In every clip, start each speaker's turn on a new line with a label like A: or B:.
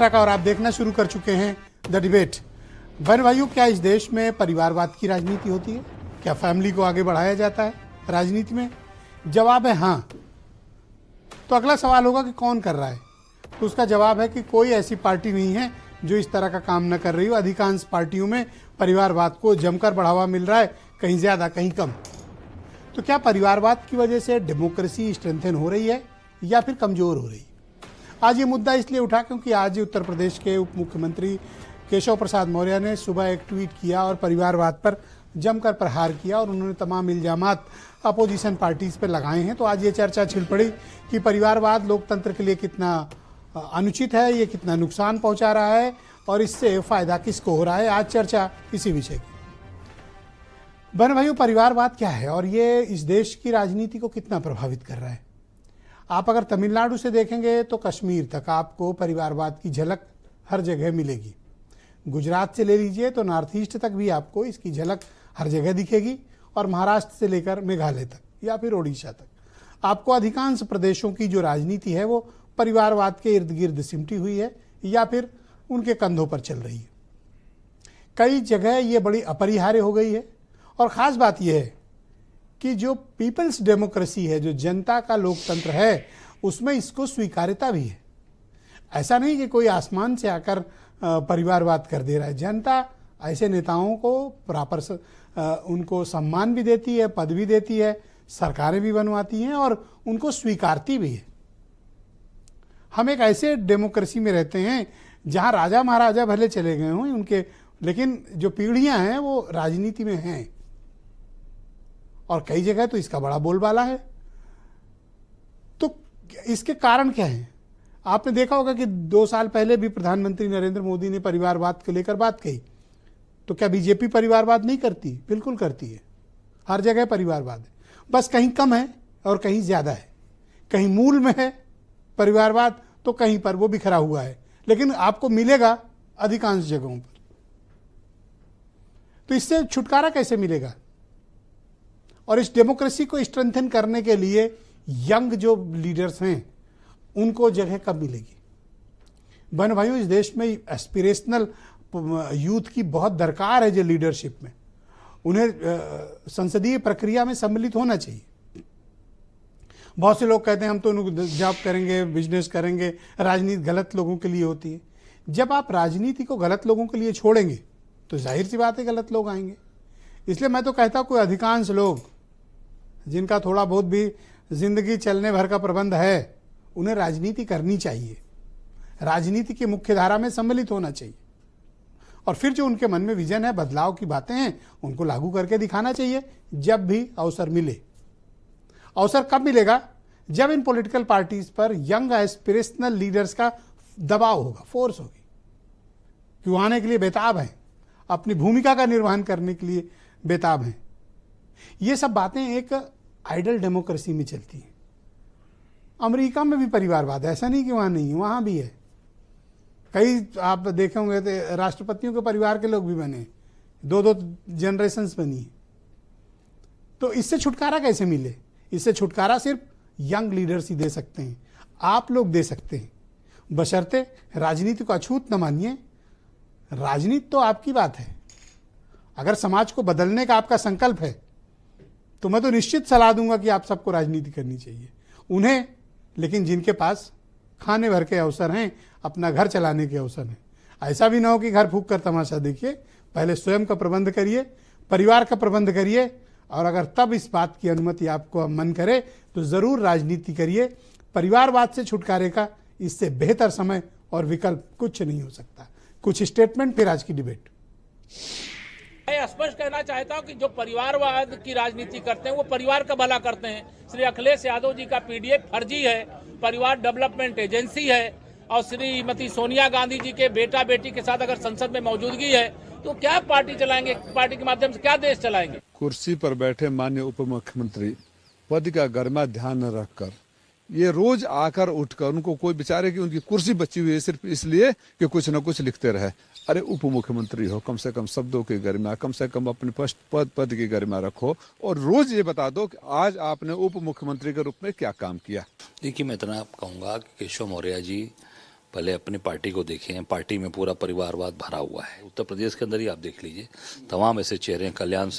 A: और आप देखना शुरू कर चुके हैं द डिबेट। बहन भाइयों, क्या इस देश में परिवारवाद की राजनीति होती है? क्या फैमिली को आगे बढ़ाया जाता है राजनीति में? जवाब है हाँ। तो अगला सवाल होगा कि कौन कर रहा है? तो उसका जवाब है कि कोई ऐसी पार्टी नहीं है जो इस तरह का काम न कर रही हो। अधिकांश पार्टियों में परिवारवाद को जमकर बढ़ावा मिल रहा है, कहीं ज्यादा कहीं कम। तो क्या परिवारवाद की वजह से डेमोक्रेसी स्ट्रेंथन हो रही है या फिर कमजोर हो रही है? आज ये मुद्दा इसलिए उठा क्योंकि आज उत्तर प्रदेश के उप मुख्यमंत्री केशव प्रसाद मौर्य ने सुबह एक ट्वीट किया और परिवारवाद पर जमकर प्रहार किया और उन्होंने तमाम इल्जामात अपोजिशन पार्टीज पर लगाए हैं। तो आज ये चर्चा छिड़ पड़ी कि परिवारवाद लोकतंत्र के लिए कितना अनुचित है, ये कितना नुकसान पहुंचा रहा है और इससे फायदा किसको हो रहा है। आज चर्चा इसी विषय की। बहन भाइयों, परिवारवाद क्या है और ये इस देश की राजनीति को कितना प्रभावित कर रहा है? आप अगर तमिलनाडु से देखेंगे तो कश्मीर तक आपको परिवारवाद की झलक हर जगह मिलेगी। गुजरात से ले लीजिए तो नॉर्थ ईस्ट तक भी आपको इसकी झलक हर जगह दिखेगी और महाराष्ट्र से लेकर मेघालय तक या फिर ओडिशा तक आपको अधिकांश प्रदेशों की जो राजनीति है वो परिवारवाद के इर्द गिर्द सिमटी हुई है या फिर उनके कंधों पर चल रही है। कई जगह ये बड़ी अपरिहार्य हो गई है और ख़ास बात यह है कि जो पीपल्स डेमोक्रेसी है, जो जनता का लोकतंत्र है, उसमें इसको स्वीकार्यता भी है। ऐसा नहीं कि कोई आसमान से आकर परिवारवाद कर दे रहा है। जनता ऐसे नेताओं को प्रॉपर उनको सम्मान भी देती है, पद भी देती है, सरकारें भी बनवाती हैं और उनको स्वीकारती भी है। हम एक ऐसे डेमोक्रेसी में रहते हैं जहां राजा महाराजा भले चले गए हों उनके, लेकिन जो पीढ़ियां हैं वो राजनीति में हैं और कई जगह तो इसका बड़ा बोलबाला है। तो इसके कारण क्या है? आपने देखा होगा कि 2 साल पहले भी प्रधानमंत्री नरेंद्र मोदी ने परिवारवाद को लेकर बात कही। तो क्या बीजेपी परिवारवाद नहीं करती? बिल्कुल करती है। हर जगह परिवारवाद है, बस कहीं कम है और कहीं ज्यादा है। कहीं मूल में है परिवारवाद तो कहीं पर वो बिखरा हुआ है, लेकिन आपको मिलेगा अधिकांश जगहों पर। तो इससे छुटकारा कैसे मिलेगा? और इस डेमोक्रेसी को स्ट्रेंथन करने के लिए यंग जो लीडर्स हैं उनको जगह कब मिलेगी? बहन भाइयों, इस देश में एस्पिरेशनल यूथ की बहुत दरकार है। जो लीडरशिप में उन्हें संसदीय प्रक्रिया में सम्मिलित होना चाहिए। बहुत से लोग कहते हैं हम तो जॉब करेंगे, बिजनेस करेंगे, राजनीति गलत लोगों के लिए होती है। जब आप राजनीति को गलत लोगों के लिए छोड़ेंगे तो जाहिर सी बात है गलत लोग आएंगे। इसलिए मैं तो कहता हूं कोई अधिकांश लोग जिनका थोड़ा बहुत भी जिंदगी चलने भर का प्रबंध है, उन्हें राजनीति करनी चाहिए, राजनीति की मुख्य धारा में सम्मिलित होना चाहिए और फिर जो उनके मन में विजन है, बदलाव की बातें हैं, उनको लागू करके दिखाना चाहिए जब भी अवसर मिले। अवसर कब मिलेगा? जब इन पॉलिटिकल पार्टीज पर यंग एस्पिरेशनल लीडर्स का दबाव होगा, फोर्स होगी कि वो आने के लिए बेताब हैं, अपनी भूमिका का निर्वहन करने के लिए बेताब हैं। ये सब बातें एक आइडल डेमोक्रेसी में चलती हैं। अमेरिका में भी परिवारवाद है, ऐसा नहीं कि वहां नहीं है, वहां भी है। कई आप देखे होंगे तो राष्ट्रपतियों के परिवार के लोग भी बने, 2-2 जनरेशंस बनी। तो इससे छुटकारा कैसे मिले? इससे छुटकारा सिर्फ यंग लीडर्स ही दे सकते हैं, आप लोग दे सकते हैं, बशर्ते राजनीति को अछूत न मानिए। राजनीति तो आपकी बात है। अगर समाज को बदलने का आपका संकल्प है तो मैं तो निश्चित सलाह दूंगा कि आप सबको राजनीति करनी चाहिए उन्हें, लेकिन जिनके पास खाने भर के अवसर हैं, अपना घर चलाने के अवसर हैं। ऐसा भी ना हो कि घर फूंक कर तमाशा देखिए। पहले स्वयं का प्रबंध करिए, परिवार का प्रबंध करिए और अगर तब इस बात की अनुमति आपको मन करे तो जरूर राजनीति करिए। परिवारवाद से छुटकारे का इससे बेहतर समय और विकल्प कुछ नहीं हो सकता। कुछ स्टेटमेंट फिर आज की डिबेट।
B: मैं स्पष्ट कहना चाहता हूं कि जो परिवारवाद की राजनीति करते हैं वो परिवार का भला करते हैं। श्री अखिलेश यादव जी का पीडीए फर्जी है, परिवार डेवलपमेंट एजेंसी है और श्रीमती सोनिया गांधी जी के बेटा बेटी के साथ अगर संसद में मौजूदगी है तो क्या पार्टी चलाएंगे? पार्टी के माध्यम से क्या देश चलाएंगे?
C: कुर्सी पर बैठे माननीय उप मुख्यमंत्री पद का गरिमा ध्यान न रखकर ये रोज आकर उठकर उनको कोई बेचारे की उनकी कुर्सी बची हुई है सिर्फ इसलिए कि कुछ न कुछ लिखते रहे। अरे उप मुख्यमंत्री हो, कम से कम शब्दों की गरिमा, कम से कम अपने पद की गरिमा रखो और रोज ये बता दो कि आज आपने उप मुख्यमंत्री के रूप में क्या काम किया।
D: देखिए, मैं इतना कहूँगा कि केशव मौर्य जी पहले अपनी पार्टी को देखें। पार्टी में पूरा परिवारवाद भरा हुआ है। उत्तर प्रदेश के अंदर ही आप देख लीजिए, तमाम ऐसे चेहरे हैं। कल्याण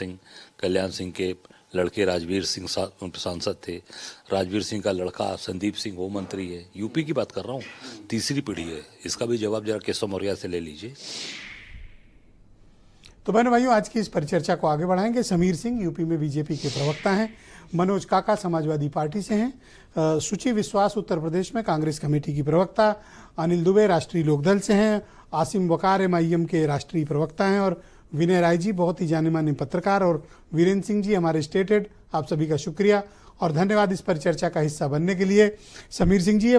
D: सिंह के लड़के राजवीर सिंह सांसद थे। राजवीर सिंह का लड़का संदीप सिंह होम मंत्री है। यूपी की बात कर रहा हूँ, तीसरी पीढ़ी है। इसका भी जवाब जरा केशव मौर्य से ले लीजिए।
A: तो बहनों भाइयों, आज की इस परिचर्चा को आगे बढ़ाएंगे। समीर सिंह यूपी में बीजेपी के प्रवक्ता हैं, मनोज काका समाजवादी पार्टी से हैं, सुचि विश्वास उत्तर प्रदेश में कांग्रेस कमेटी की प्रवक्ता, अनिल दुबे राष्ट्रीय लोकदल से हैं, आसिम वकार MIM के राष्ट्रीय प्रवक्ता हैं, और विनय राय जी बहुत ही जाने माने पत्रकार, और वीरेंद्र सिंह जी हमारे स्टेट हेड। आप सभी का शुक्रिया और धन्यवाद इस परिचर्चा का हिस्सा बनने के लिए। समीर सिंह जी,